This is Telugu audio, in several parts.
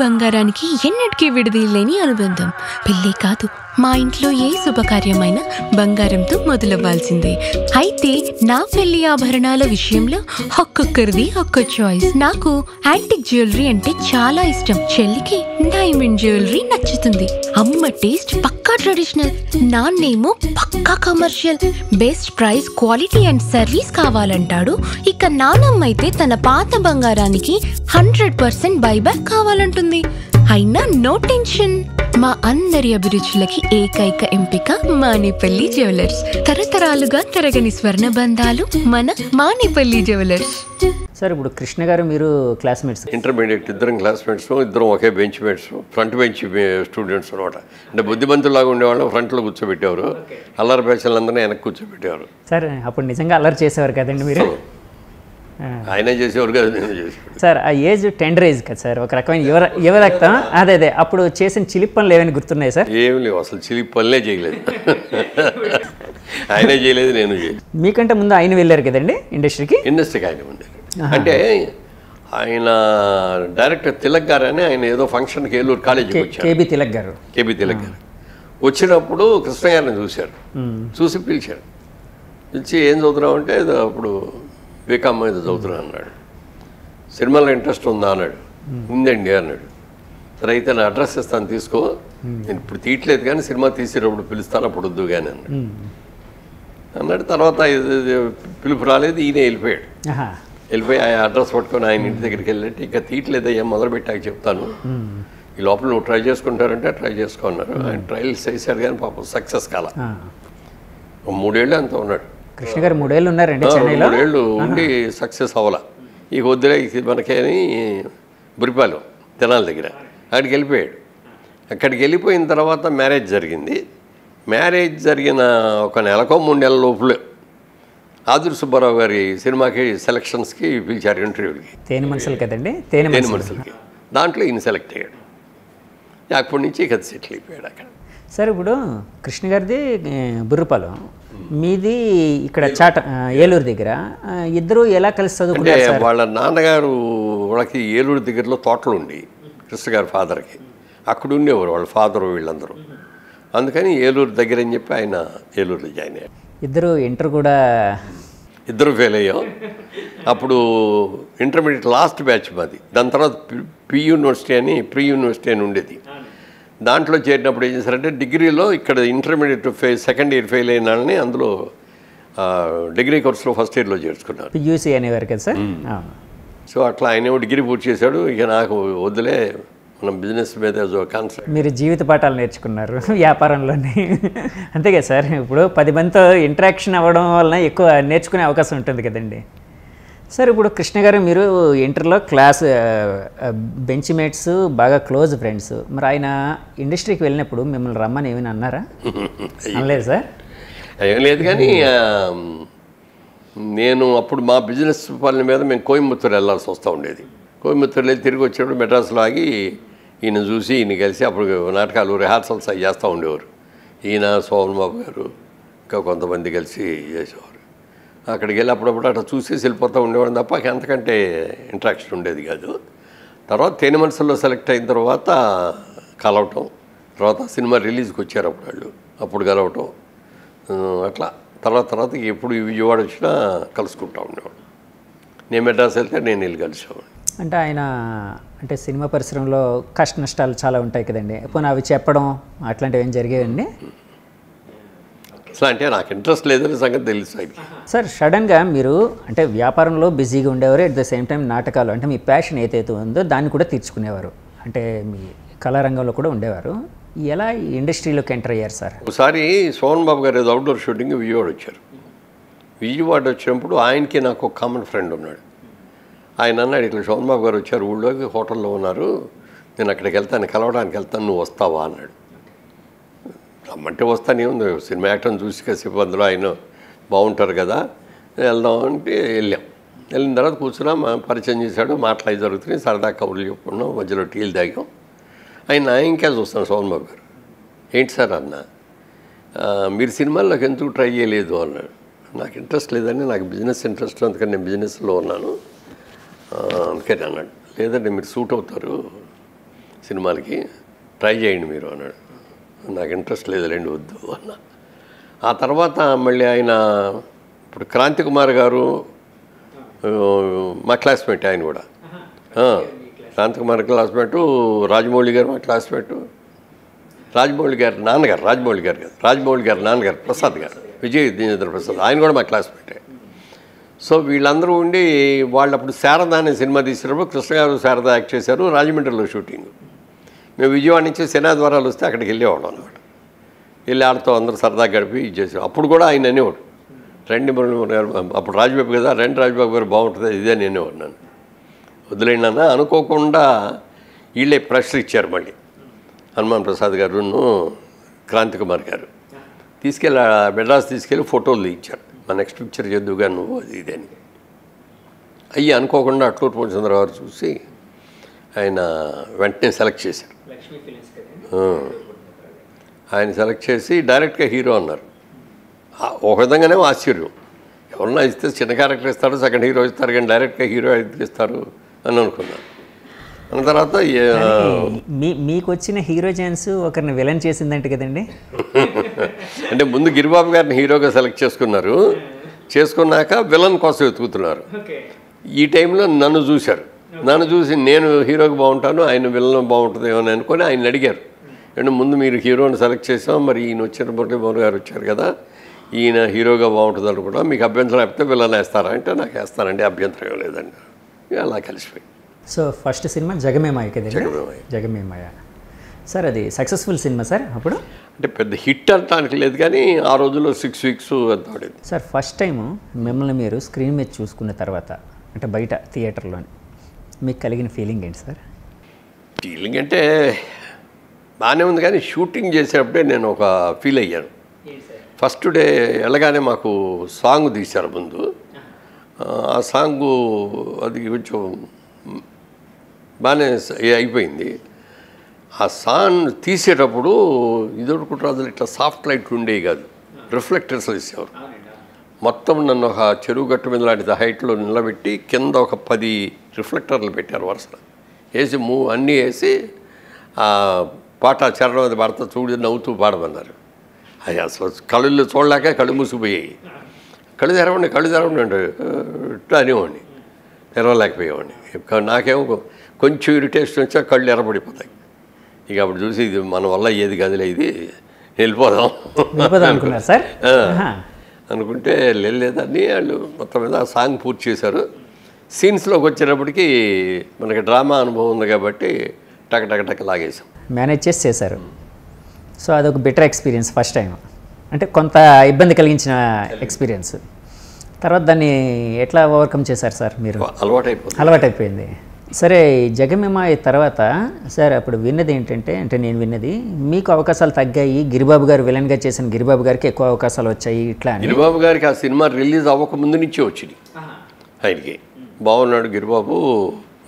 బంగారానికి ఎన్నటికీ విడదీయలేని అనుబంధం. పెళ్ళే కాదు, మా ఇంట్లో ఏ శుభకార్యమైనా బంగారంతో మొదలవ్వాల్సిందే. అయితే నా పెళ్లి ఆభరణాల విషయంలో ఒక్కొక్కరిది ఒక్కో చాయిస్. నాకు యాంటిక్ జ్యువెలరీ అంటే చాలా ఇష్టం. చెల్లికి డైమండ్ జ్యువెలరీ నచ్చుతుంది. అమ్మ టేస్ట్ పక్కా ట్రెడిషనల్, నాన్నేమో పక్కా commercial. Best price, quality and service కావాలంటాడు. ఇక నానమ్మ అయితే తన పాత బంగారానికి 100% బైబ్యాక్ కావాలంటుంది. అయినా నో టెన్షన్. మా అందరి అభిరుచులకి ఏకైక ఎంపిక మానేపల్లి జ్యువెలర్స్. తరతరాలుగా తరగని స్వర్ణ బంధాలు మన మానేపల్లి జ్యువెలర్స్. సార్, ఇప్పుడు కృష్ణ గారు మీరు క్లాస్మేట్స్? ఇంటర్మీడియట్ ఇద్దరం క్లాస్మేట్స్, ఇద్దరం ఒకే bench mates, front bench students అనమాట. అంటే బుద్ధిమంతులాగా ఉండేవాళ్ళు ఫ్రంట్లో కూర్చోబెట్టేవారు, అల్లరి బ్యాచ్లందరినీ వెనక్కి కూర్చోబెట్టేవారు. సార్, అప్పుడు నిజంగా అల్లరి చేసేవారు కదండి మీరు? ఆయనే చేసేవారు కదా, నేను చేసేవాడు. సార్, ఆ ఏజ్ టెండర్ ఏజ్ కదా సార్, ఒక రకమైన యువరక్తం. అదే అప్పుడు చేసిన చిలిపి పనులు ఏమైనా గుర్తున్నాయి సార్? ఏం లేవు, అసలు చిలిపి పనులే చేయలేదు. ఆయనే చేయలేదు, నేను చేయలేదు. మీకంటే ముందు ఆయన వెళ్ళారు కదండి ఇండస్ట్రీకి? ఇండస్ట్రీకి ఆయన ఉంది. అంటే ఆయన డైరెక్టర్ తిలక్ గారు అని, ఆయన ఏదో ఫంక్షన్కి ఏలూరు కాలేజీకి వచ్చారు. కేబీ తిలక్ గారు వచ్చినప్పుడు కృష్ణ గారిని చూశారు. చూసి పిలిచారు. పిలిచి ఏం చదువుతున్నావు అంటే అప్పుడు బీకామ్ మీద చదువుతున్నా అన్నాడు. సినిమాలో ఇంట్రెస్ట్ ఉందా అన్నాడు. ఉందండి అన్నాడు. సరే అయితే నా అడ్రస్ ఇస్తాను తీసుకో, నేను ఇప్పుడు తీయట్లేదు కానీ సినిమా తీసేటప్పుడు పిలుస్తాను, అప్పుడు వద్దు కానీ అన్నాడు. తర్వాత పిలుపు రాలేదు, ఈయన వెళ్ళిపోయి ఆ అడ్రస్ పట్టుకొని ఆయన ఇంటి దగ్గరికి వెళ్ళినట్టు, ఇక తీయట్లేదు అయ్యా మొదలుపెట్టాక చెప్తాను, ఈ లోపల నువ్వు ట్రై చేసుకుంటారంటే ట్రై చేసుకో అన్నారు. ఆయన ట్రయల్స్ చేశారు కానీ పాపం సక్సెస్ కాల. 3 ఏళ్ళు అంత ఉన్నాడు కృష్ణ గారు. 3 ఏళ్ళు ఉన్నారండి చెన్నైలో. 3 ఏళ్ళు ఉండి సక్సెస్ అవ్వాల. ఇక వద్దులే మనకేని బురిపాలెం తెనాలి దగ్గర అక్కడికి వెళ్ళిపోయాడు. అక్కడికి వెళ్ళిపోయిన తర్వాత మ్యారేజ్ జరిగింది. మ్యారేజ్ జరిగిన ఒక నెలకో 3 నెలల లోపలే ఆదురు సుబ్బారావు గారి సినిమాకి సెలక్షన్స్కి పిలిచారు, ఇంటర్వ్యూకి. తేనె మనుషులు కదండి, తేనె మనుషులకి. దాంట్లో ఈయన సెలెక్ట్ అయ్యాడు. అప్పటి నుంచి ఇక సెటిల్ అయిపోయాడు అక్కడ. సార్, ఇప్పుడు కృష్ణ గారిది బుర్రపాలెం, మీది ఇక్కడ ఏలూరు దగ్గర. ఇద్దరు ఎలా కలిసి చదువుకుంటారు? వాళ్ళ నాన్నగారు వాళ్ళకి ఏలూరు దగ్గరలో తోటలు ఉండి, కృష్ణ గారి ఫాదర్కి అక్కడ ఉండేవారు వాళ్ళ ఫాదరు వీళ్ళందరూ. అందుకని ఏలూరు దగ్గర అని చెప్పి ఆయన ఏలూరులో జాయిన్ అయ్యారు. ఇద్దరు ఇంటర్ కూడా ఇద్దరు ఫెయిల్ అయ్యాం. అప్పుడు ఇంటర్మీడియట్ లాస్ట్ బ్యాచ్ మాది. దాని తర్వాత ప్రీ యూనివర్సిటీ అని ఉండేది. దాంట్లో చేరినప్పుడు ఏం చేశారంటే డిగ్రీలో ఇక్కడ ఇంటర్మీడియట్ సెకండ్ ఇయర్ ఫెయిల్ అయిన వాళ్ళని అందులో డిగ్రీ కోర్సులో ఫస్ట్ ఇయర్లో చేర్చుకున్నారు. పియూసీ అనేవారు కదా సార్. సో అట్లా ఆయన డిగ్రీ పూర్తి చేశాడు. ఇక నాకు వద్దులే, మనం బిజినెస్ మీద కాన్సెప్ట్. మీరు జీవిత పాఠాలు నేర్చుకున్నారు వ్యాపారంలోనే, అంతే కదా సార్? ఇప్పుడు 10 మందితో ఇంటరాక్షన్ అవ్వడం వలన ఎక్కువ నేర్చుకునే అవకాశం ఉంటుంది కదండి సార్. ఇప్పుడు కృష్ణ గారు మీరు ఇంటర్లో క్లాస్ బెంచ్ మేట్స్, బాగా క్లోజ్ ఫ్రెండ్స్. మరి ఆయన ఇండస్ట్రీకి వెళ్ళినప్పుడు మిమ్మల్ని రమ్మని ఏమైనా అన్నారా? అనలేదు సార్? ఏం లేదు, కానీ నేను అప్పుడు మా బిజినెస్ పనుల మీద మేము కోయంబత్తూరు వెళ్ళాల్సి వస్తూ ఉండేది. కోయంబత్తూరు వెళ్ళి తిరిగి వచ్చేటప్పుడు మెడ్రాస్లో ఆగి ఈయన చూసి ఈయన కలిసి అప్పుడు నాటకాలు రిహార్సల్స్ అవి చేస్తూ ఉండేవారు. ఈయన సోమన్ బాబు గారు ఇంకా కొంతమంది కలిసి చేసేవారు. అక్కడికి వెళ్ళి అప్పుడప్పుడు అట్లా చూసేసి వెళ్ళిపోతూ ఉండేవాడు తప్ప అంతకంటే ఇంట్రాక్షన్ ఉండేది కాదు. తర్వాత తేనె మనసుల్లో సెలెక్ట్ అయిన తర్వాత కలవటం, తర్వాత సినిమా రిలీజ్కి వచ్చారు అప్పుడు వాళ్ళు, అప్పుడు కలవటం, అట్లా తర్వాత ఎప్పుడు విజయవాడ వచ్చినా కలుసుకుంటూ ఉండేవాడు. నేను మెడ్రాస్ వెళ్తే నేను వెళ్ళి కలిసేవాడు. అంటే ఆయన అంటే సినిమా పరిశ్రమలో కష్ట నష్టాలు చాలా ఉంటాయి కదండి, పోనీ అవి చెప్పడం అట్లాంటివి ఏం జరిగేవండి? అసలు అంటే నాకు ఇంట్రెస్ట్ లేదని సంగతి తెలుసు సార్. సడన్గా మీరు అంటే వ్యాపారంలో బిజీగా ఉండేవారు, అట్ ద సేమ్ టైం నాటకాలు అంటే మీ ప్యాషన్ ఏదైతే ఉందో దాన్ని కూడా తీర్చుకునేవారు, అంటే మీ కళారంగంలో కూడా ఉండేవారు. ఎలా ఇండస్ట్రీలోకి ఎంటర్ అయ్యారు సార్? ఒకసారి సోమన్ బాబు గారు ఏదో అవుట్డోర్ షూటింగ్ విజయవాడ వచ్చారు. విజయవాడ వచ్చినప్పుడు ఆయనకి నాకు ఒక కామన్ ఫ్రెండ్ ఉన్నాడు. ఆయన అన్నాడు, ఇట్లా సోమన్ బాబు గారు వచ్చారు, ఊళ్ళోకి హోటల్లో ఉన్నారు, నేను అక్కడికి వెళ్తాను, కలవడానికి వెళ్తాను, నువ్వు వస్తావా అన్నాడు. రమ్మంటే వస్తానే ఉంది, సినిమా యాక్టర్ని చూసి కాసేపు అందులో ఆయన బాగుంటారు కదా, వెళ్దాం అంటే వెళ్ళాం. వెళ్ళిన తర్వాత కూర్చున్నాం, పరిచయం చేశాడు, మాటలు జరుగుతున్నాయి, సరదా కబుర్లు చెప్పుకున్నాం, మధ్యలో టీలు తాగాం. ఆయన ఇంకా చూస్తాను సోమన్ బాబు గారు. ఏంటి సార్ అన్న, మీరు సినిమాల్లోకి ఎందుకు ట్రై చేయలేదు అన్నాడు. నాకు ఇంట్రెస్ట్ లేదండి, నాకు బిజినెస్ ఇంట్రెస్ట్, అందుకని నేను బిజినెస్లో ఉన్నాను అందుకని అన్నాడు. లేదండి మీరు సూట్ అవుతారు, సినిమాలకి, ట్రై చేయండి మీరు అన్నాడు. నాకు ఇంట్రెస్ట్ లేదులేండి, వద్దు అన్న. ఆ తర్వాత మళ్ళీ ఆయన ఇప్పుడు క్రాంతి కుమార్ గారు మా క్లాస్మేట్, ఆయన కూడా క్రాంతి కుమార్ క్లాస్మేటు, రాజమౌళి గారు మా క్లాస్మేటు, రాజమౌళి గారి నాన్నగారు, రాజమౌళి గారు కాదు, రాజమౌళి గారి నాన్నగారు ప్రసాద్ గారు, విజయ్ దీనేంద్ర ప్రసాద్, ఆయన కూడా మా క్లాస్మేటే. సో వీళ్ళందరూ ఉండి వాళ్ళు అప్పుడు శారద అనే సినిమా తీసినప్పుడు కృష్ణ గారు శారద యాక్ట్ చేశారు, రాజమండ్రిలో షూటింగ్. మేము విజయవాడ నుంచి శనాద్వారాలు వస్తే అక్కడికి వెళ్ళేవాళ్ళం అనమాట. వెళ్ళి ఆడతో అందరూ సరదాగా గడిపి ఇచ్చేసాం. అప్పుడు కూడా ఆయన అనేవాడు, రండి గారు, అప్పుడు రాజబాబు కదా, రండి రాజబాబు గారు బాగుంటుంది ఇదే అనేవాడు. నన్ను వదిలేండి అన్న. అనుకోకుండా వీళ్ళే ప్రెషర్ ఇచ్చారు మళ్ళీ, హనుమాన్ ప్రసాద్ గారును క్రాంతి కుమార్ గారు తీసుకెళ్ళి మెడ్రాస్ తీసుకెళ్ళి ఫోటోలు ఇచ్చారు, మా నెక్స్ట్ పిక్చర్ చేద్దుగా నువ్వు అది ఇది అని. అయ్యి అనుకోకుండా అట్లూరు పూర్ణచంద్ర గారు చూసి ఆయన వెంటనే సెలెక్ట్ చేశారు. ఆయన సెలెక్ట్ చేసి డైరెక్ట్గా హీరో అన్నారు. ఒక విధంగానే ఆశ్చర్యం, ఎవరన్నా ఇస్తే చిన్న క్యారెక్టర్ ఇస్తారు, సెకండ్ హీరో ఇస్తారు, కానీ డైరెక్ట్గా హీరో ఇస్తారు అని అనుకున్నాను. అన్న తర్వాత మీకు వచ్చిన హీరో ఛాన్స్ ఒకరిని విలన్ చేసిందంటే కదండి. అంటే ముందు గిరిబాబు గారిని హీరోగా సెలెక్ట్ చేసుకున్నారు, చేసుకున్నాక విలన్ కోసం వెతుకుతున్నారు. ఈ టైంలో నన్ను చూశారు, నన్ను చూసి నేను హీరోకి బాగుంటాను, ఆయన విలన్ బాగుంటుందేమో అని అనుకొని ఆయన అడిగారు, అంటే ముందు మీరు హీరోని సెలెక్ట్ చేసాం, మరి ఈయన వచ్చిన మురళీమోహన్ గారు వచ్చారు కదా, ఈయన హీరోగా బాగుంటుంది అనుకుంటా, మీకు అభ్యంతరం అయిపోతే విలన్ వేస్తారా అంటే, నాకు వేస్తానండి, అభ్యంతరం లేదండి. అలా కలిసిపోయి. సో ఫస్ట్ సినిమా జగమేమాయ కదండి. జగమేమాయ సార్, అది సక్సెస్ఫుల్ సినిమా సార్ అప్పుడు? అంటే పెద్ద హిట్ అంటానికి లేదు, కానీ ఆ రోజుల్లో 6 వీక్స్ అంత పడింది సార్. ఫస్ట్ టైం మిమ్మల్ని మీరు స్క్రీన్ మీద చూసుకున్న తర్వాత, అంటే బయట థియేటర్లోని మీకు కలిగిన ఫీలింగ్ ఏంటి సార్? ఫీలింగ్ అంటే బాగానే ఉంది, కానీ షూటింగ్ చేసేటప్పుడే నేను ఒక ఫీల్ అయ్యాను. ఫస్ట్ డే వెళ్ళగానే మాకు సాంగ్ తీశారు ముందు. ఆ సాంగు అది కొంచెం బాగానే అయిపోయింది. ఆ సాంగ్ తీసేటప్పుడు ఇదొడుకుంటారు, ఇట్లా సాఫ్ట్ లైట్ ఉండేవి కాదు, రిఫ్లెక్టర్స్ వేసేవారు. మొత్తం నన్ను ఒక చెరువు గట్టు మీద లాంటి హైట్లో నిలబెట్టి కింద ఒక 10 రిఫ్లెక్టర్లు పెట్టారు వరుసలో వేసి, అన్నీ వేసి ఆ పాట చరణం అది పాడతా చూడి నవ్వుతూ పాడమన్నారు. అది అసలు కళ్ళు చూడలేక కళ్ళు మూసిపోయాయి. కళ్ళు తెరవండి అంటే ఇట్లా అనేవాడిని, తెరవలేకపోయేవాడిని. నాకేమో కొంచెం ఇరిటేషన్ వచ్చా కళ్ళు ఎర్రబడిపోతాయి. ఇక అప్పుడు చూసి ఇది మన వల్ల ఏది గదిలే, ఇది వెళ్ళిపోదాం అనుకున్నారు సార్. అనుకుంటే లేదని వాళ్ళు మొత్తం మీద ఆ సాంగ్ పూర్తి చేశారు. సీన్స్లోకి వచ్చేటప్పటికి మనకి డ్రామా అనుభవం ఉంది కాబట్టి టక్ లాగేసాం, మేనేజ్ చేశారు. సో అదొక బెటర్ ఎక్స్పీరియన్స్ ఫస్ట్ టైం, అంటే కొంత ఇబ్బంది కలిగించిన ఎక్స్పీరియన్స్. తర్వాత దాన్ని ఎట్లా ఓవర్కమ్ చేశారు సార్ మీరు? అలవాటైపోయింది. సరే, జగమేమాయ తర్వాత సార్ అప్పుడు విన్నది ఏంటంటే, అంటే నేను విన్నది మీకు అవకాశాలు తగ్గాయి, గిరిబాబు గారు విలన్గా చేసిన గిరిబాబు గారికి ఎక్కువ అవకాశాలు వచ్చాయి ఇట్లా. గిరిబాబు గారికి ఆ సినిమా రిలీజ్ అవ్వక ముందు నుంచే వచ్చింది. ఆయనకి బాగున్నాడు గిరిబాబు,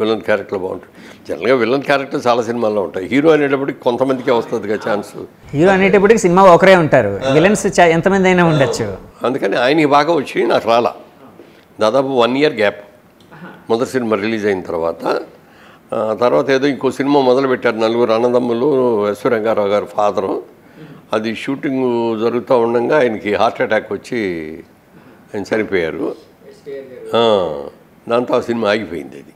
విలన్ క్యారెక్టర్ బాగుంటుంది. జనరల్గా విలన్ క్యారెక్టర్ చాలా సినిమాల్లో ఉంటాయి. హీరో అనేటప్పటికి కొంతమందికే వస్తుంది కదా ఛాన్స్. హీరో అనేటప్పటికి సినిమా ఒకరే ఉంటారు, విలన్స్ ఎంతమంది అయినా ఉండొచ్చు. అందుకని ఆయనకి బాగా వచ్చి నాకు రాలా. దాదాపు 1 year గ్యాప్. మొదటి సినిమా రిలీజ్ అయిన తర్వాత ఏదో ఇంకో సినిమా మొదలుపెట్టారు, 4 అన్నదమ్ములు, ఎస్వి రంగారావు గారు ఫాదరు. అది షూటింగ్ జరుగుతూ ఉండగా ఆయనకి హార్ట్ అటాక్ వచ్చి ఆయన చనిపోయారు. దాంతో ఆ సినిమా ఆగిపోయింది. అది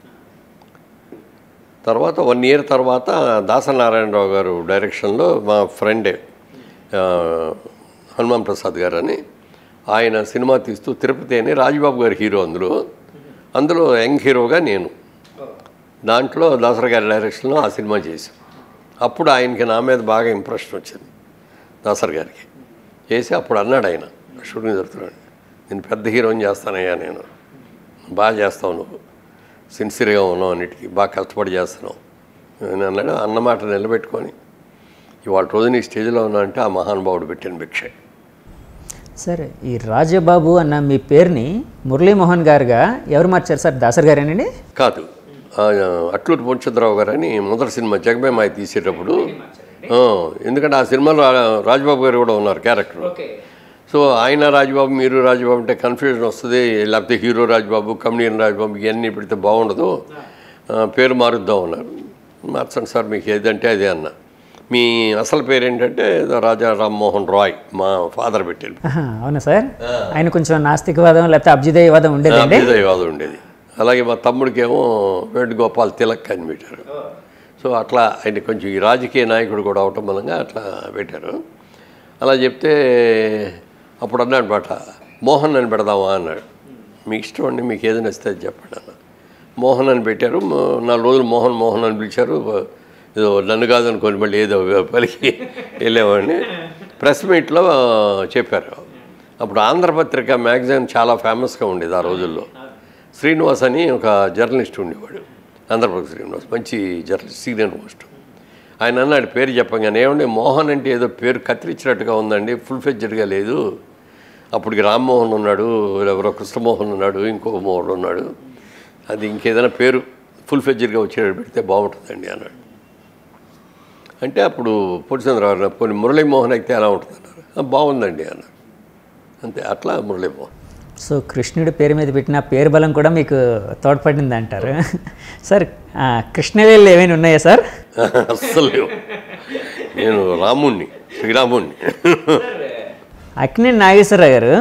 తర్వాత 1 year తర్వాత దాసనారాయణరావు గారు డైరెక్షన్లో మా ఫ్రెండే హనుమాన్ ప్రసాద్ గారు అని ఆయన సినిమా తీస్తూ, తిరుపతి అని రాజబాబు గారి హీరో, అందులో యంగ్ హీరోగా నేను, దాంట్లో దాసరి గారి డైరెక్షన్లో ఆ సినిమా చేశాం. అప్పుడు ఆయనకి నా మీద బాగా ఇంప్రెషన్ వచ్చింది దాసరి గారికి. చేసి అప్పుడు అన్నాడు ఆయన షూటింగ్ జరుగుతున్నాడు, నేను పెద్ద హీరోని చేస్తానయ్యా, నేను బాగా చేస్తావు, నువ్వు సిన్సియర్గా ఉన్నావు, అన్నిటికీ బాగా కష్టపడి చేస్తున్నావు నేను అన్నాడు. అన్నమాట నిలబెట్టుకొని ఇవాళ రోజు నీ స్టేజ్లో ఉన్నా అంటే ఆ మహానుభావుడు పెట్టిన భిక్ష. సరే, ఈ రాజబాబు అన్న మీ పేరుని మురళీమోహన్ గారుగా ఎవరు మార్చారు సార్? దాసరి గారేనండి? కాదు, అట్లూరి పూర్ణచంద్రరావు గారు అని మొదటి సినిమా జగమేమాయ తీసేటప్పుడు, ఎందుకంటే ఆ సినిమాలో రాజబాబు గారు కూడా ఉన్నారు క్యారెక్టర్. సో ఆయన రాజబాబు, మీరు రాజబాబు అంటే కన్ఫ్యూజన్ వస్తుంది, లేకపోతే హీరో రాజబాబు, కమెడియన్ రాజబాబు ఇవన్నీ పెడితే బాగుండదు, పేరు మారుద్దాం ఉన్నారు. మార్చండి సార్ మీకు ఏదంటే అదే అన్న. మీ అసలు పేరు ఏంటంటే రాజా రామ్మోహన్ రాయ్, మా ఫాదర్ పెట్టారు. అవునా సార్? ఆయన కొంచెం నాస్తికవాదం లేకపోతే అభ్యుదయవాదం ఉండేది. అభ్యుదయవాదం ఉండేది. అలాగే మా తమ్ముడికేమో వేణుగోపాల్ తిలక్ అని పెట్టారు. సో అట్లా ఆయన కొంచెం ఈ రాజకీయ నాయకుడు కూడా అవటం మూలంగా అట్లా పెట్టారు. అలా చెప్తే అప్పుడు అన్నాడు మాట, మోహన్ అని పెడదామా అన్నాడు. మీకు ఇష్టం అండి, మీకు ఏదైనా వస్తే చెప్పండి అన్న. మోహన్ అని పెట్టారు. 4 రోజులు మోహన్ మోహన్ అని పిలిచారు. ఏదో నన్ను కాదనుకోని మళ్ళీ ఏదో పలికి వెళ్ళేవాడిని. ప్రెస్ మీట్లో చెప్పారు. అప్పుడు ఆంధ్రపత్రిక మ్యాగజైన్ చాలా ఫేమస్గా ఉండేది ఆ రోజుల్లో. శ్రీనివాస్ అని ఒక జర్నలిస్ట్ ఉండేవాడు, ఆంధ్రప్రదేశ్ శ్రీనివాస్, మంచి జర్నలిస్ట్, సీనియర్ మోస్ట్. ఆయన అన్నాడు పేరు చెప్పగానే, ఏమండి మోహన్ అంటే ఏదో పేరు కత్తిరించినట్టుగా ఉందండి, ఫుల్ ఫెడ్జెడ్గా లేదు. అప్పటికి రామ్మోహన్ ఉన్నాడు, ఎవరో కృష్ణమోహన్ ఉన్నాడు, ఇంకో మోహన్ ఉన్నాడు, అది ఇంకేదైనా పేరు ఫుల్ ఫెడ్జెడ్గా వచ్చేటట్టు పెడితే బాగుంటుందండి అన్నాడు. అంటే అప్పుడు పూర్ణచంద్రరావు గారు కొన్ని మురళీమోహన్ అయితే ఎలా ఉంటుంది అన్నారు. బాగుందండి అన్నారు. అంతే, అట్లా మురళీమోహన్. సో కృష్ణుడి పేరు మీద పెట్టిన పేరు బలం కూడా మీకు తోడ్పడింది అంటారు. సార్ కృష్ణవేళ్ళు ఏమైనా ఉన్నాయా సార్? అస్సలు లేవు. నేను రాముణ్ణి, శ్రీరాముణ్ణి. అక్కినేని నాగేశ్వరరావు గారు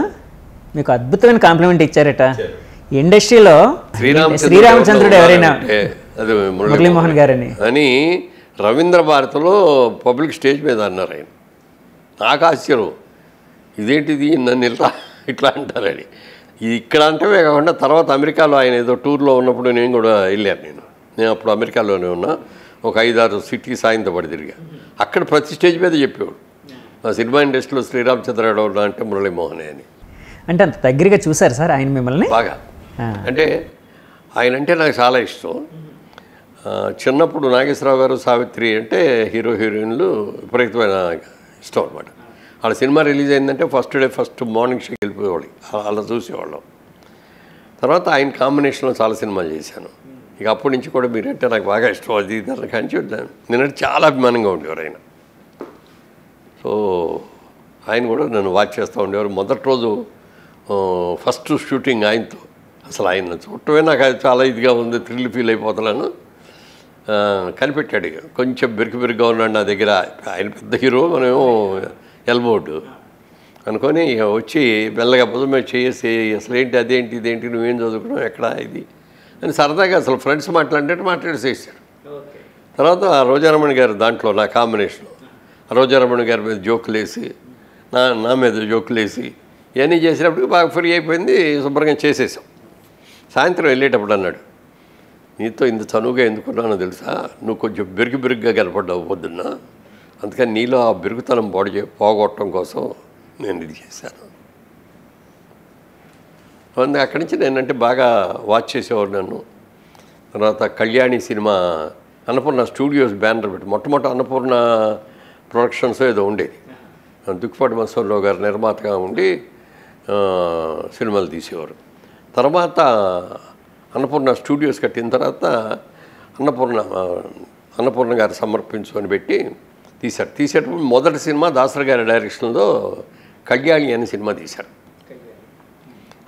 మీకు అద్భుతమైన కాంప్లిమెంట్ ఇచ్చారట. ఇండస్ట్రీలో శ్రీరామచంద్రుడు ఎవరైనా అది మురళీమోహన్ గారని అని రవీంద్ర భారతిలో పబ్లిక్ స్టేజ్ మీద అన్నారు. ఆయన నాకు ఆశ్చర్యం, ఇదేంటిది నన్ను ఇట్లా అంటారని. ఇది ఇక్కడ అంటే కాకుండా తర్వాత అమెరికాలో ఆయన ఏదో టూర్లో ఉన్నప్పుడు నేను కూడా వెళ్ళాను. నేను అప్పుడు అమెరికాలోనే ఉన్నా. ఒక 5-6 సిటీస్ ఆయనతో పడి తిరిగా. అక్కడ ప్రతి స్టేజ్ మీద చెప్పేవాడు, ఆ సినిమా ఇండస్ట్రీలో శ్రీరామచంద్రరావు అంటే మురళీమోహనే అని. అంటే అంత దగ్గరగా చూసారు సార్ ఆయన మిమ్మల్ని? బాగా. అంటే ఆయన అంటే నాకు చాలా ఇష్టం. చిన్నప్పుడు నాగేశ్వరరావు గారు, సావిత్రి అంటే హీరో హీరోయిన్లు విపరీతమైన ఇష్టం అనమాట. వాళ్ళ సినిమా రిలీజ్ అయిందంటే ఫస్ట్ మార్నింగ్ షోకి వెళ్ళిపోయేవాళ్ళు, అలా చూసేవాళ్ళం. తర్వాత ఆయన కాంబినేషన్లో చాలా సినిమాలు చేశాను. ఇక అప్పటి నుంచి కూడా మీరంటే నాకు బాగా ఇష్టం, అది దాని కానీ చూద్దాను. నేనంటే చాలా అభిమానంగా ఉండేవారు ఆయన. సో ఆయన కూడా నన్ను వాచ్ చేస్తూ ఉండేవారు. మొదటి రోజు ఫస్ట్ షూటింగ్ ఆయనతో, అసలు ఆయన చూడటమే నాకు అది చాలా ఇదిగా ఉంది, థ్రిల్ ఫీల్ అయిపోతున్నాను. కనిపెట్టాడు, కొంచెం బెరికిగా ఉన్నాడు నా దగ్గర. ఆయన పెద్ద హీరో, మనమేమో ఎల్బోర్డు అనుకొని వచ్చి మెల్లగా పొద్దుమే చేసి, అసలు ఏంటి అదేంటి ఇదేంటి నువ్వేం చదువుకున్నావు ఎక్కడ ఇది అని సరదాగా అసలు ఫ్రెండ్స్ మాట్లాడేసేసాడు. తర్వాత రోజారమణి గారు దాంట్లో నా కాంబినేషన్, రోజారమణి గారి మీద జోకులు వేసి, నా మీద జోకులు వేసి ఇవన్నీ చేసినప్పటికి బాగా ఫ్రీ అయిపోయింది, శుభ్రంగా చేసేసాం. సాయంత్రం వెళ్ళేటప్పుడు అన్నాడు, నీతో ఇంత చనువుగా ఎందుకున్నానో తెలుసా, నువ్వు కొంచెం బెరిగిగా కనపడ్డావు పొద్దున్న, అందుకని నీలో ఆ బెరుగుతనం పోగొట్టడం కోసం నేను ఇది చేశాను. అక్కడి నుంచి నేనంటే బాగా వాచ్ చేసేవాడు నన్ను. తర్వాత Kalyani cinema Annapurna studios banner పెట్టి, మొట్టమొదటి అన్నపూర్ణ ప్రొడక్షన్స్ ఏదో ఉండేది, దుక్కిపాటి మన్సూర్రావు గారు నిర్మాతగా ఉండి సినిమాలు తీసేవారు. తర్వాత అన్నపూర్ణ స్టూడియోస్ కట్టిన తర్వాత అన్నపూర్ణ గారు సమర్పించు అని పెట్టి తీసేటప్పుడు మొదటి సినిమా దాసరి గారి డైరెక్షన్లో కళ్యాణి అనే సినిమా తీశారు.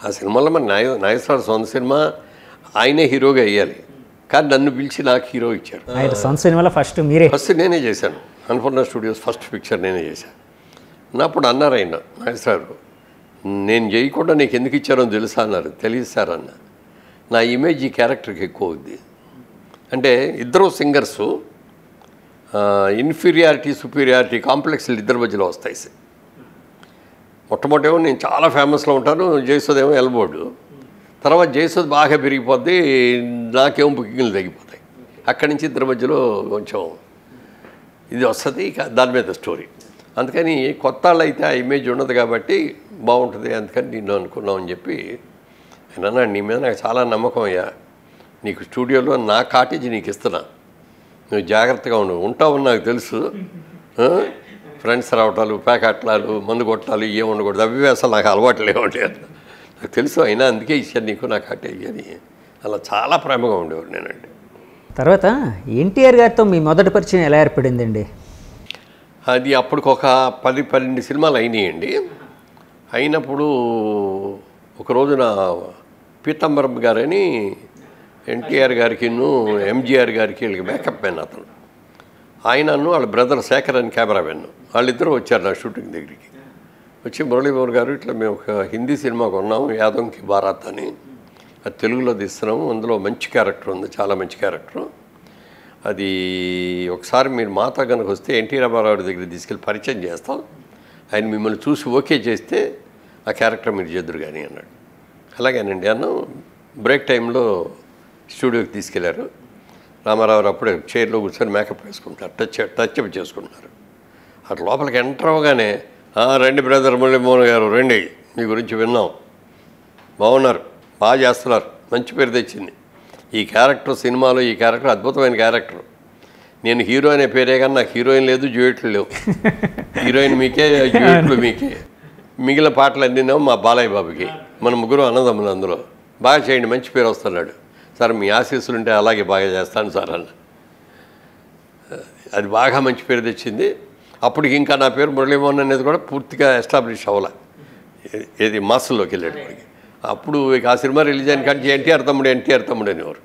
ఆ సినిమాలో మన నాగేశ్వరరావు సొంత సినిమా, ఆయనే హీరోగా వేయాలి, కానీ నన్ను పిలిచి నాకు హీరో ఇచ్చారు. సొంత సినిమాలో ఫస్ట్ నేనే చేశాను. అన్నపూర్ణ స్టూడియోస్ ఫస్ట్ పిక్చర్ నేనే చేశాను. అప్పుడు అన్నారు ఆయన, నాగేశ్వరరావు నేను చేయకుండా నీకు ఎందుకు ఇచ్చారో తెలుసా అన్నారు. తెలియదు సార్ అన్న, నా ఇమేజ్ ఈ క్యారెక్టర్కి ఎక్కువ అవుద్ది. అంటే ఇద్దరు సింగర్సు, ఇన్ఫీరియారిటీ సుపీరియారిటీ కాంప్లెక్స్లు ఇద్దరి మధ్యలో వస్తాయి. మొట్టమొదటేమో నేను చాలా ఫేమస్లో ఉంటాను, జయసుధ్ ఏమో ఎల్బోర్డు. తర్వాత జయసుధ్ బాగా పెరిగిపోద్ది, నాకేమో బుకింగ్లు తగ్గిపోతాయి. అక్కడి నుంచి ఇద్దరి మధ్యలో కొంచెం ఇది వస్తుంది, దాని మీద స్టోరీ. అందుకని కొత్త వాళ్ళు అయితే ఆ ఇమేజ్ ఉండదు కాబట్టి బాగుంటుంది, అందుకని నిన్ను అనుకున్నాం అని చెప్పి ఆయన అన్నాడు, నీ మీద నాకు చాలా నమ్మకం అయ్యా, నీకు స్టూడియోలో నా కాటేజీ నీకు ఇస్తున్నా, నువ్వు జాగ్రత్తగా ఉంటావు నాకు తెలుసు. ఫ్రెండ్స్ రావటాలు, ప్యాకెట్లాలు, మందు కొట్టాలు ఇవే ఉండకూడదు, అవి అసలు నాకు అలవాటు లేవండి, నాకు తెలుసు, అయినా అందుకే ఇచ్చాను నీకు నా కాటేజీ అని. అలా చాలా ప్రేమగా ఉండేవాడు నేనండి. తర్వాత ఎన్టీఆర్ గారితో మీ మొదటి పరిచయం ఎలా ఏర్పడిందండి? అది అప్పటికి ఒక 10-12 సినిమాలు అయినాయండి. అయినప్పుడు ఒక రోజున పీతాంబరం గారని ఎన్టీఆర్ గారికి ఎంజీఆర్ గారికి వీళ్ళకి బ్యాకప్ మ్యాన్ అతను. ఆయనను వాళ్ళ బ్రదర్ శేఖర్ అని కెమెరామెన్, వాళ్ళిద్దరూ వచ్చారు నా షూటింగ్ దగ్గరికి. వచ్చి మురళీమోహన్ గారు ఇట్లా మేము ఒక హిందీ సినిమా కొన్నాము యాదవ్కి బారాత్ అని, అది తెలుగులో తీస్తున్నాము, అందులో మంచి క్యారెక్టర్ ఉంది, చాలా మంచి క్యారెక్టర్, అది ఒకసారి మీరు మాతో కనుక వస్తే ఎన్టీ రామారావు దగ్గర తీసుకెళ్ళి పరిచయం చేస్తాం, ఆయన మిమ్మల్ని చూసి ఓకే చేస్తే ఆ క్యారెక్టర్ మీరు చేద్దరు కానీ అన్నాడు. అలాగేనండి అన్న. బ్రేక్ టైంలో స్టూడియోకి తీసుకెళ్లారు. రామారావు అప్పుడే చైర్లో కూర్చొని మేకప్ వేసుకుంటారు, టచ్ అప్ చేసుకుంటున్నారు. అట్లా లోపలికి ఎంటర్ అవ్వగానే రండి బ్రదర్ మురళీమోహన్ గారు రండి, మీ గురించి విన్నాం, బాగున్నారు, బాగా చేస్తున్నారు, మంచి పేరు తెచ్చింది ఈ క్యారెక్టర్, సినిమాలో ఈ క్యారెక్టర్ అద్భుతమైన క్యారెక్టర్. నేను హీరో అనే పేరే కానీ నాకు హీరోయిన్ లేదు, డ్యూయెట్లు లేవు. హీరోయిన్ మీకే, డ్యూయెట్లు మీకే, మిగిలిన పాటలు అన్నీనేమో మా బాలయ్య బాబుకి, మన ముగ్గురు అన్నదమ్ములు, అందులో బాగా చేయండి, మంచి పేరు వస్తున్నాడు సార్, మీ ఆశీస్సులు ఉంటే అలాగే బాగా చేస్తాను సార్ అన్న. అది బాగా మంచి పేరు తెచ్చింది. అప్పటికి ఇంకా నా పేరు మురళీమోహన్ అనేది కూడా పూర్తిగా ఎస్టాబ్లిష్ అవ్వాలి, ఏది మాసంలోకి వెళ్ళేటప్పటికి. అప్పుడు ఇక ఆ సినిమా రిలీజ్ అయిన కానీ ఎన్టీఆర్ తమ్ముడు అనేవారు.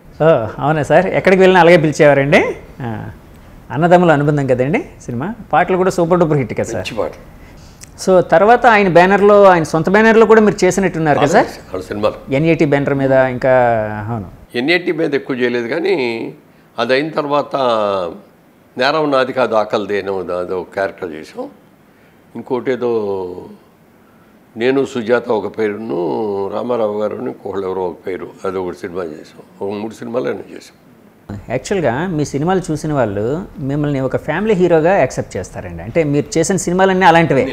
అవునా సార్, ఎక్కడికి వెళ్ళినా అలాగే పిలిచేవారండి. అన్నదమ్ముల అనుబంధం కదండి సినిమా. పాటలు కూడా సూపర్ డూపర్ హిట్ కదా సార్. మంచి పాటలు. సో తర్వాత ఆయన బ్యానర్లో, ఆయన సొంత బ్యానర్లో కూడా మీరు చేసినట్టున్నారు కదా సార్ సినిమాలు. ఎన్ఏటి బ్యానర్ మీద ఇంకా. అవును, ఎన్ఏటి మీద ఎక్కువ చేయలేదు కానీ అది అయిన తర్వాత నేరం నాది కాదు ఆకలిదేనో అదో క్యారెక్టర్ చేసాం. ఇంకోటి ఏదో నేను సుజాత ఒక పేరును, రామారావు గారు ఇంకోళ్ళు ఎవరో ఒక పేరు, అది ఒకటి సినిమా చేసాం. ఒక 3 సినిమాలు చేసాం. యాక్చువల్గా మీ సినిమాలు చూసిన వాళ్ళు మిమ్మల్ని ఒక ఫ్యామిలీ హీరోగా యాక్సెప్ట్ చేస్తారండి. అంటే మీరు చేసిన సినిమాలన్నీ అలాంటివే,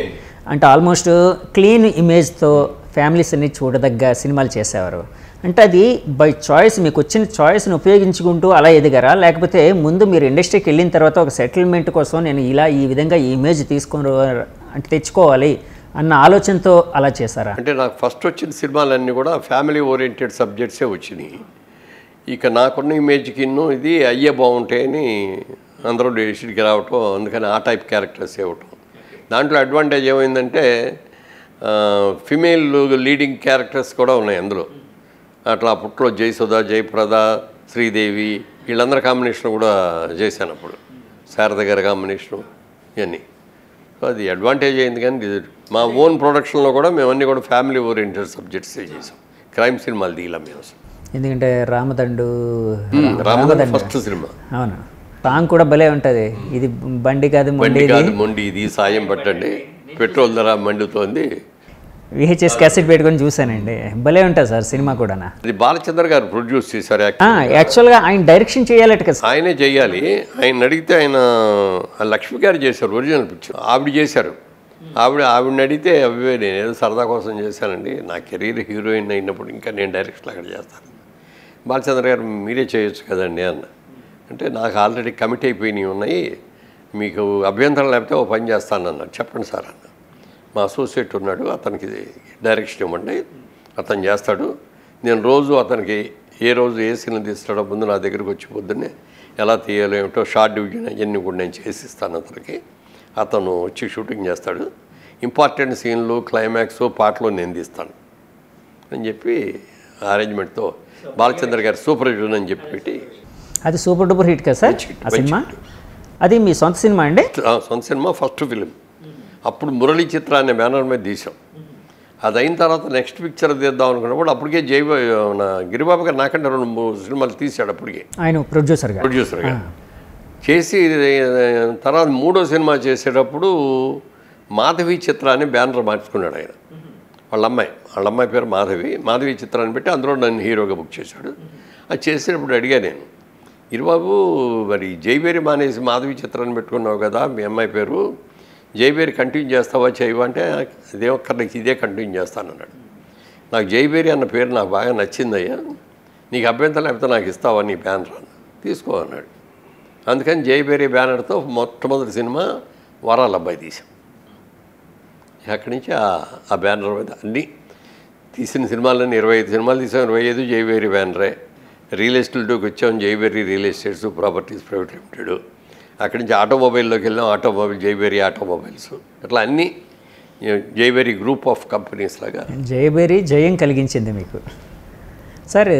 అంటే ఆల్మోస్ట్ క్లీన్ ఇమేజ్తో ఫ్యామిలీస్ అన్ని చూడదగ్గ సినిమాలు చేసేవారు. అంటే అది బై చాయిస్, మీకు వచ్చిన చాయిస్ని ఉపయోగించుకుంటూ అలా ఎదిగారా, లేకపోతే ముందు మీరు ఇండస్ట్రీకి వెళ్ళిన తర్వాత ఒక సెటిల్మెంట్ కోసం నేను ఇలా ఈ విధంగా ఈ ఇమేజ్ తీసుకొని అంటే తెచ్చుకోవాలి అన్న ఆలోచనతో అలా చేశారా? అంటే నాకు ఫస్ట్ వచ్చిన సినిమాలన్నీ కూడా ఫ్యామిలీ ఓరియంటెడ్ సబ్జెక్ట్సే వచ్చినాయి. ఇక నాకున్న ఇమేజ్కి ఇది అయ్యే బాగుంటాయని అందరూ డెసిషన్కి రావటం, అందుకని ఆ టైప్ క్యారెక్టర్స్ ఇవ్వటం. దాంట్లో అడ్వాంటేజ్ ఏమైందంటే ఫిమేల్ లీడింగ్ క్యారెక్టర్స్ కూడా ఉన్నాయి అందులో. అట్లా అప్పట్లో జయసుధ, జయప్రద, శ్రీదేవి వీళ్ళందరి కాంబినేషన్ కూడా చేశాను అప్పుడు, శారద గారి కాంబినేషను ఇవన్నీ. సో అది అడ్వాంటేజ్ అయింది. కానీ మా ఓన్ ప్రొడక్షన్లో కూడా మేమన్నీ కూడా ఫ్యామిలీ ఓరియంటెడ్ సబ్జెక్ట్సే చేసాం. క్రైమ్ సినిమాలు తీయలేం మేము. ఎందుకంటే రామదండు ఫస్ట్ సినిమా. అవును, సాంగ్ కూడా భలే ఉంటుంది. ఇది బండి కాదు మొండి, ఇది సాయం పట్టండి, పెట్రోల్ ధర మండుతోంది. విహెచ్ఎస్ క్యాసెట్ పెట్టుకొని చూసానండి, భలే ఉంటుంది సార్ సినిమా కూడా. అది బాలచంద్ర గారు ప్రొడ్యూస్ చేశారు. యాక్చువల్గా ఆయన డైరెక్షన్ చేయాలట కదా, ఆయనే చేయాలి. ఆయన అడిగితే ఆయన లక్ష్మి గారు చేశారు ఒరిజినల్ పిక్చర్, ఆవిడ చేశారు. ఆవిడని అడిగితే అవే నేను ఏదో సరదా కోసం చేశానండి, నా కెరీర్ హీరోయిన్ అయినప్పుడు ఇంకా నేను డైరెక్షన్ అక్కడ చేస్తాను. బాలచంద్ర గారు మీరే చేయొచ్చు కదండి అన్న. అంటే నాకు ఆల్రెడీ కమిట్ అయిపోయినవి ఉన్నాయి, మీకు అభ్యంతరం లేకపోతే ఓ పని చేస్తాను అన్నాడు. చెప్పండి సార్ అన్న. మా అసోసియేట్ ఉన్నాడు, అతనికి డైరెక్షన్ ఇవ్వండి, అతను చేస్తాడు. నేను రోజు అతనికి ఏ రోజు ఏ సీన్లు తీస్తాడో ముందు నా దగ్గరికి వచ్చి పొద్దున్నే ఎలా తీయాలో ఏమిటో షార్ట్ డివిజన్ అవన్నీ కూడా నేను చేసిస్తాను అతనికి. అతను వచ్చి షూటింగ్ చేస్తాడు. ఇంపార్టెంట్ సీన్లు, క్లైమాక్స్, పాటలు నేను తీస్తాను అని చెప్పి అరేంజ్మెంట్తో బాలచంద్ర గారు సూపర్విజన్ అని చెప్పి పెట్టి, అది సూపర్ డూపర్ హిట్ కదా సార్ ఆ సినిమా. అది మీ సొంత సినిమా అండి? సొంత సినిమా, ఫస్ట్ ఫిలిం. అప్పుడు మురళీ చిత్ర అనే బ్యానర్ మీద తీసాం. అది అయిన తర్వాత నెక్స్ట్ పిక్చర్ తీద్దాం అనుకున్నప్పుడు అప్పటికే గిరిబాబు గారు నాకంటే 2-3 సినిమాలు తీశాడు అప్పటికే, ఆయన ప్రొడ్యూసర్గా చేసి. తర్వాత 3వ సినిమా చేసేటప్పుడు మాధవి చిత్ర అని బ్యానర్ మార్చుకున్నాడు ఆయన. వాళ్ళ అమ్మాయి పేరు మాధవి చిత్రాన్ని పెట్టి అందులో నన్ను హీరోగా బుక్ చేశాడు. అది చేసేటప్పుడు అడిగా నేను, గిరిబాబు మరి జైవేరి మానేసి మాధవి చిత్రాన్ని పెట్టుకున్నావు కదా, మీ అమ్మాయి పేరు జైవేరి కంటిన్యూ చేస్తావా చేయవా అంటే, అదే ఒక్కరికి ఇదే కంటిన్యూ చేస్తానన్నాడు. నాకు జైవేరి అన్న పేరు నాకు బాగా నచ్చిందయ్యా, నీకు అభ్యంతరం లేకపోతే నాకు ఇస్తావా నీ బ్యానర్ అన్న. తీసుకో అన్నాడు. అందుకని జైవేరి బ్యానర్తో మొట్టమొదటి సినిమా వరాల అబ్బాయి తీసాం. అక్కడి నుంచి ఆ బ్యానర్ మీద అన్నీ తీసిన సినిమాలన్నీ 25 సినిమాలు తీసాం. 25 జైవేరి బ్యానరే. రియల్ ఎస్టేట్లోకి వచ్చాం, Jhaveri real estates properties private limited. అక్కడి నుంచి ఆటోమొబైల్లోకి వెళ్ళాం, జైవేరి ఆటోమొబైల్స్. అట్లా అన్నీ జైవేరి గ్రూప్ ఆఫ్ కంపెనీస్ లాగా. జైవేరి జయం కలిగించింది మీకు సార్.